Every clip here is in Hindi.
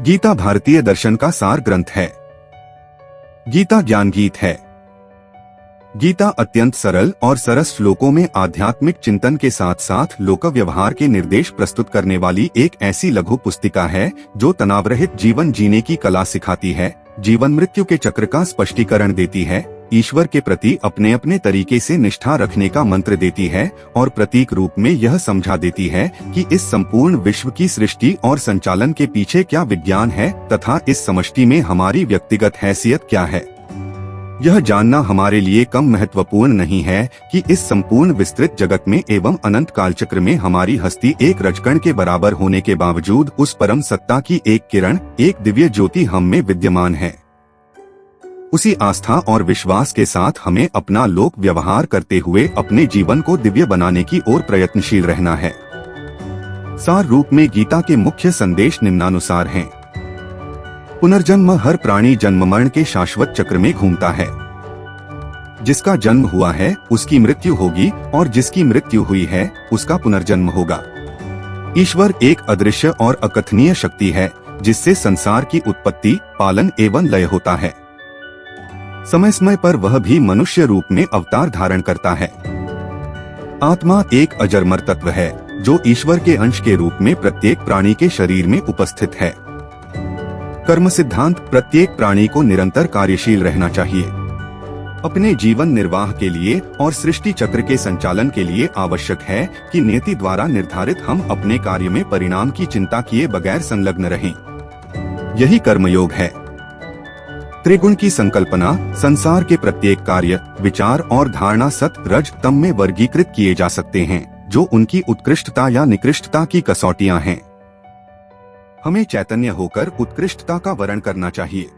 गीता भारतीय दर्शन का सार ग्रंथ है। गीता ज्ञान गीत है। गीता अत्यंत सरल और सरस श्लोकों में आध्यात्मिक चिंतन के साथ साथ लोक व्यवहार के निर्देश प्रस्तुत करने वाली एक ऐसी लघु पुस्तिका है जो तनाव रहित जीवन जीने की कला सिखाती है, जीवन मृत्यु के चक्र का स्पष्टीकरण देती है, ईश्वर के प्रति अपने अपने तरीके से निष्ठा रखने का मंत्र देती है और प्रतीक रूप में यह समझा देती है कि इस संपूर्ण विश्व की सृष्टि और संचालन के पीछे क्या विज्ञान है तथा इस समष्टि में हमारी व्यक्तिगत हैसियत क्या है। यह जानना हमारे लिए कम महत्वपूर्ण नहीं है कि इस संपूर्ण विस्तृत जगत में एवं अनंत कालचक्र में हमारी हस्ती एक रजकण के बराबर होने के बावजूद उस परम सत्ता की एक किरण, एक दिव्य ज्योति हम में विद्यमान है। उसी आस्था और विश्वास के साथ हमें अपना लोक व्यवहार करते हुए अपने जीवन को दिव्य बनाने की ओर प्रयत्नशील रहना है। सार रूप में गीता के मुख्य संदेश निम्नानुसार हैं। पुनर्जन्म हर प्राणी जन्म मरण के शाश्वत चक्र में घूमता है। जिसका जन्म हुआ है उसकी मृत्यु होगी और जिसकी मृत्यु हुई है उसका पुनर्जन्म होगा। ईश्वर एक अदृश्य और अकथनीय शक्ति है जिससे संसार की उत्पत्ति, पालन एवं लय होता है। समय समय पर वह भी मनुष्य रूप में अवतार धारण करता है। आत्मा एक अजरमर तत्व है जो ईश्वर के अंश के रूप में प्रत्येक प्राणी के शरीर में उपस्थित है। कर्म सिद्धांत प्रत्येक प्राणी को निरंतर कार्यशील रहना चाहिए। अपने जीवन निर्वाह के लिए और सृष्टि चक्र के संचालन के लिए आवश्यक है कि नियति द्वारा निर्धारित हम अपने कार्य में परिणाम की चिंता किए बगैर संलग्न रहें। यही कर्मयोग है। त्रिगुण की संकल्पना संसार के प्रत्येक कार्य, विचार और धारणा सत, रज, तम में वर्गीकृत किए जा सकते हैं जो उनकी उत्कृष्टता या निकृष्टता की कसौटियां हैं। हमें चैतन्य होकर उत्कृष्टता का वर्ण करना चाहिए।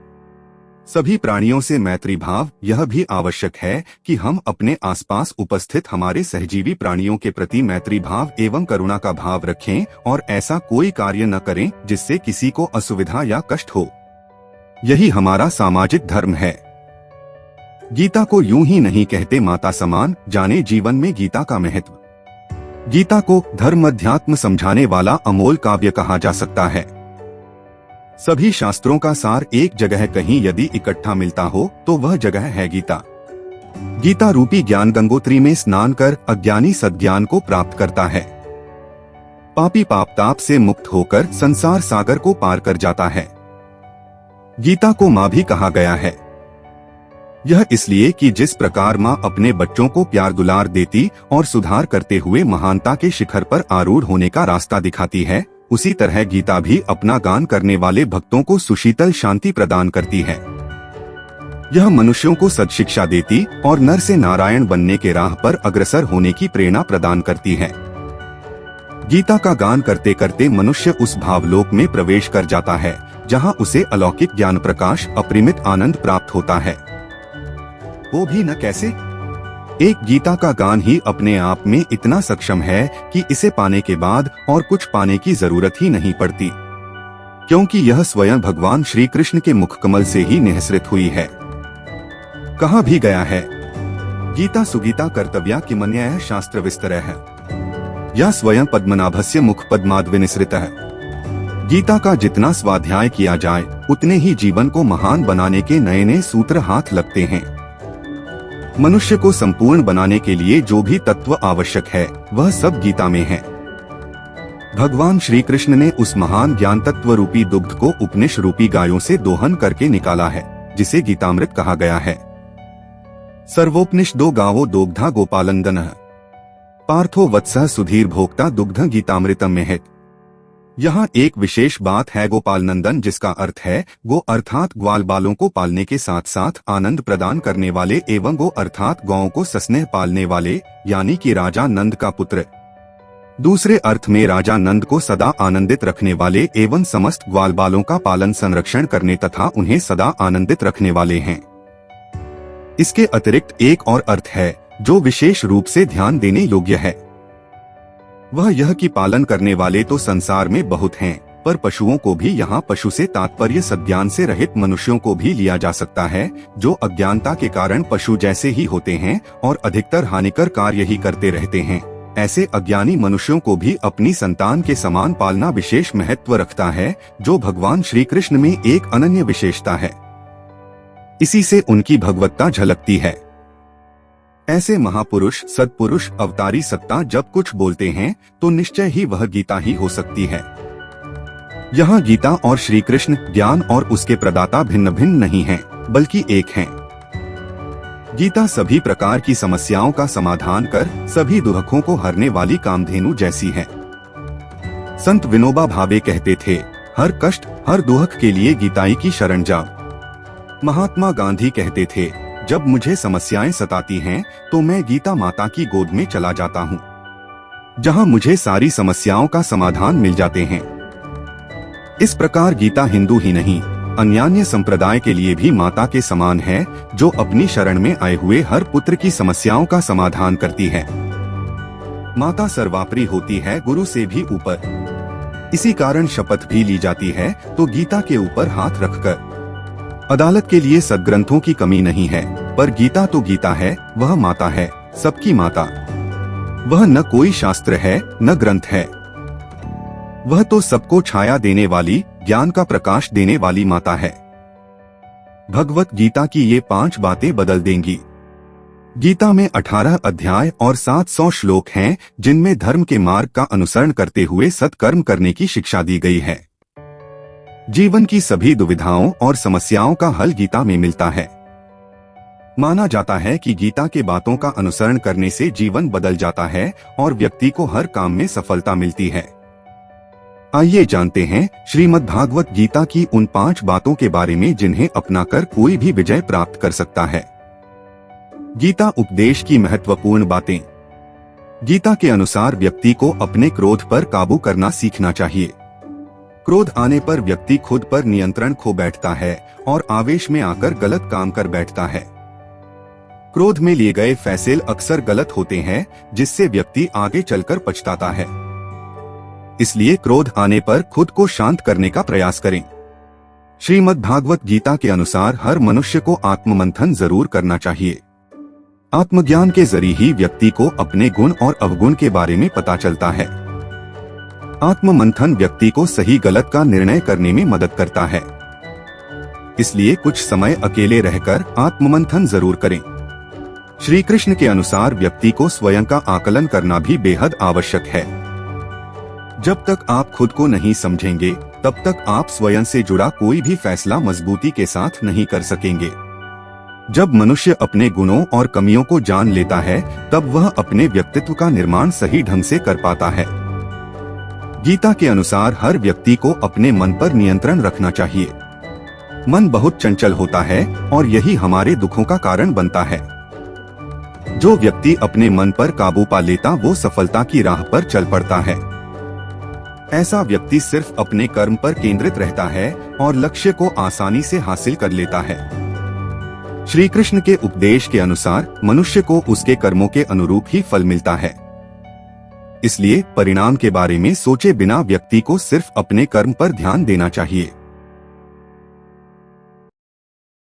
सभी प्राणियों से मैत्री भाव, यह भी आवश्यक है कि हम अपने आसपास उपस्थित हमारे सहजीवी प्राणियों के प्रति मैत्री भाव एवं करुणा का भाव रखें और ऐसा कोई कार्य न करें जिससे किसी को असुविधा या कष्ट हो। यही हमारा सामाजिक धर्म है। गीता को यूं ही नहीं कहते माता समान, जाने जीवन में गीता का महत्व। गीता को धर्म अध्यात्म समझाने वाला अमोल काव्य कहा जा सकता है। सभी शास्त्रों का सार एक जगह कहीं यदि इकट्ठा मिलता हो तो वह जगह है गीता। गीता रूपी ज्ञान गंगोत्री में स्नान कर अज्ञानी सद्ज्ञान को प्राप्त करता है। पापी पाप ताप से मुक्त होकर संसार सागर को पार कर जाता है। गीता को माँ भी कहा गया है। यह इसलिए कि जिस प्रकार माँ अपने बच्चों को प्यार दुलार देती और सुधार करते हुए महानता के शिखर पर आरूढ़ होने का रास्ता दिखाती है, उसी तरह गीता भी अपना गान करने वाले भक्तों को सुशीतल शांति प्रदान करती है। यह मनुष्यों को सद्शिक्षा देती और नर से नारायण बनने के राह पर अग्रसर होने की प्रेरणा प्रदान करती है। गीता का गान करते करते मनुष्य उस भावलोक में प्रवेश कर जाता है जहां उसे अलौकिक ज्ञान प्रकाश, अपरिमित आनंद प्राप्त होता है। वो भी न कैसे? एक गीता का गान ही अपने आप में इतना सक्षम है कि इसे पाने के बाद और कुछ पाने की जरूरत ही नहीं पड़ती, क्योंकि यह स्वयं भगवान श्री कृष्ण के मुखकमल से ही निःसृत हुई है। कहा भी गया है, गीता सुगीता कर्तव्या किमन्यः शास्त्र विस्तरः, यह स्वयं पद्मनाभस्य मुख पद्माद् विनिसृतः। गीता का जितना स्वाध्याय किया जाए उतने ही जीवन को महान बनाने के नए नए सूत्र हाथ लगते हैं। मनुष्य को संपूर्ण बनाने के लिए जो भी तत्व आवश्यक है वह सब गीता में है। भगवान श्री कृष्ण ने उस महान ज्ञान तत्व रूपी दुग्ध को उपनिष रूपी गायों से दोहन करके निकाला है, जिसे गीतामृत कहा गया है। सर्वोपनिषदो गावो दोग्धा गोपालंदनः, पार्थो वत्सः सुधीर भोक्ता दुग्ध गीतामृतम में। यहाँ एक विशेष बात है गोपाल नंदन, जिसका अर्थ है गो अर्थात ग्वाल बालों को पालने के साथ साथ आनंद प्रदान करने वाले एवं गो अर्थात गौओं को सस्नेह पालने वाले, यानी कि राजा नंद का पुत्र। दूसरे अर्थ में राजा नंद को सदा आनंदित रखने वाले एवं समस्त ग्वाल बालों का पालन संरक्षण करने तथा उन्हें सदा आनंदित रखने वाले हैं। इसके अतिरिक्त एक और अर्थ है जो विशेष रूप से ध्यान देने योग्य है। वह यह कि पालन करने वाले तो संसार में बहुत हैं, पर पशुओं को भी यहाँ पशु से तात्पर्य सद्ज्ञान से रहित मनुष्यों को भी लिया जा सकता है, जो अज्ञानता के कारण पशु जैसे ही होते हैं और अधिकतर हानिकर कार्य ही करते रहते हैं। ऐसे अज्ञानी मनुष्यों को भी अपनी संतान के समान पालना विशेष महत्व रखता है, जो भगवान श्री कृष्ण में एक अनन्य विशेषता है। इसी से उनकी भगवत्ता झलकती है। ऐसे महापुरुष, सत्पुरुष, अवतारी सत्ता जब कुछ बोलते हैं तो निश्चय ही वह गीता ही हो सकती है। यहाँ गीता और श्री कृष्ण, ज्ञान और उसके प्रदाता भिन्न भिन्न नहीं हैं, बल्कि एक हैं। गीता सभी प्रकार की समस्याओं का समाधान कर सभी दुखों को हरने वाली कामधेनु जैसी है। संत विनोबा भावे कहते थे, हर कष्ट, हर दुख के लिए गीताई की शरण जाओ। महात्मा गांधी कहते थे, जब मुझे समस्याएं सताती हैं तो मैं गीता माता की गोद में चला जाता हूँ, जहाँ मुझे सारी समस्याओं का समाधान मिल जाते हैं। इस प्रकार गीता हिंदू ही नहीं, अन्यान्य संप्रदाय के लिए भी माता के समान है, जो अपनी शरण में आए हुए हर पुत्र की समस्याओं का समाधान करती है। माता सर्वापरि होती है, गुरु से भी ऊपर। इसी कारण शपथ भी ली जाती है तो गीता के ऊपर हाथ रखकर। अदालत के लिए सद्ग्रंथों की कमी नहीं है, पर गीता तो गीता है, वह माता है, सबकी माता। वह न कोई शास्त्र है, न ग्रंथ है। वह तो सबको छाया देने वाली, ज्ञान का प्रकाश देने वाली माता है। भगवत गीता की ये 5 बातें बदल देंगी। गीता में 18 अध्याय और 700 श्लोक हैं, जिनमें धर्म के मार्ग का अनुसरण करते हुए सत्कर्म करने की शिक्षा दी गई है। जीवन की सभी दुविधाओं और समस्याओं का हल गीता में मिलता है। माना जाता है कि गीता के बातों का अनुसरण करने से जीवन बदल जाता है और व्यक्ति को हर काम में सफलता मिलती है। आइए जानते हैं श्रीमद् भागवत गीता की उन 5 बातों के बारे में जिन्हें अपनाकर कोई भी विजय प्राप्त कर सकता है। गीता उपदेश की महत्वपूर्ण बातें। गीता के अनुसार व्यक्ति को अपने क्रोध पर काबू करना सीखना चाहिए। क्रोध आने पर व्यक्ति खुद पर नियंत्रण खो बैठता है और आवेश में आकर गलत काम कर बैठता है। क्रोध में लिए गए फैसले अक्सर गलत होते हैं, जिससे व्यक्ति आगे चलकर पछताता है। इसलिए क्रोध आने पर खुद को शांत करने का प्रयास करें। श्रीमद् भागवत गीता के अनुसार हर मनुष्य को आत्ममंथन जरूर करना चाहिए। आत्मज्ञान के जरिए ही व्यक्ति को अपने गुण और अवगुण के बारे में पता चलता है। आत्ममंथन व्यक्ति को सही गलत का निर्णय करने में मदद करता है। इसलिए कुछ समय अकेले रहकर आत्ममंथन जरूर करें। श्री कृष्ण के अनुसार व्यक्ति को स्वयं का आकलन करना भी बेहद आवश्यक है। जब तक आप खुद को नहीं समझेंगे, तब तक आप स्वयं से जुड़ा कोई भी फैसला मजबूती के साथ नहीं कर सकेंगे। जब मनुष्य अपने गुणों और कमियों को जान लेता है, तब वह अपने व्यक्तित्व का निर्माण सही ढंग से कर पाता है। गीता के अनुसार हर व्यक्ति को अपने मन पर नियंत्रण रखना चाहिए। मन बहुत चंचल होता है और यही हमारे दुखों का कारण बनता है। जो व्यक्ति अपने मन पर काबू पा लेता, वो सफलता की राह पर चल पड़ता है। ऐसा व्यक्ति सिर्फ अपने कर्म पर केंद्रित रहता है और लक्ष्य को आसानी से हासिल कर लेता है। श्री कृष्ण के उपदेश के अनुसार मनुष्य को उसके कर्मों के अनुरूप ही फल मिलता है। इसलिए परिणाम के बारे में सोचे बिना व्यक्ति को सिर्फ अपने कर्म पर ध्यान देना चाहिए।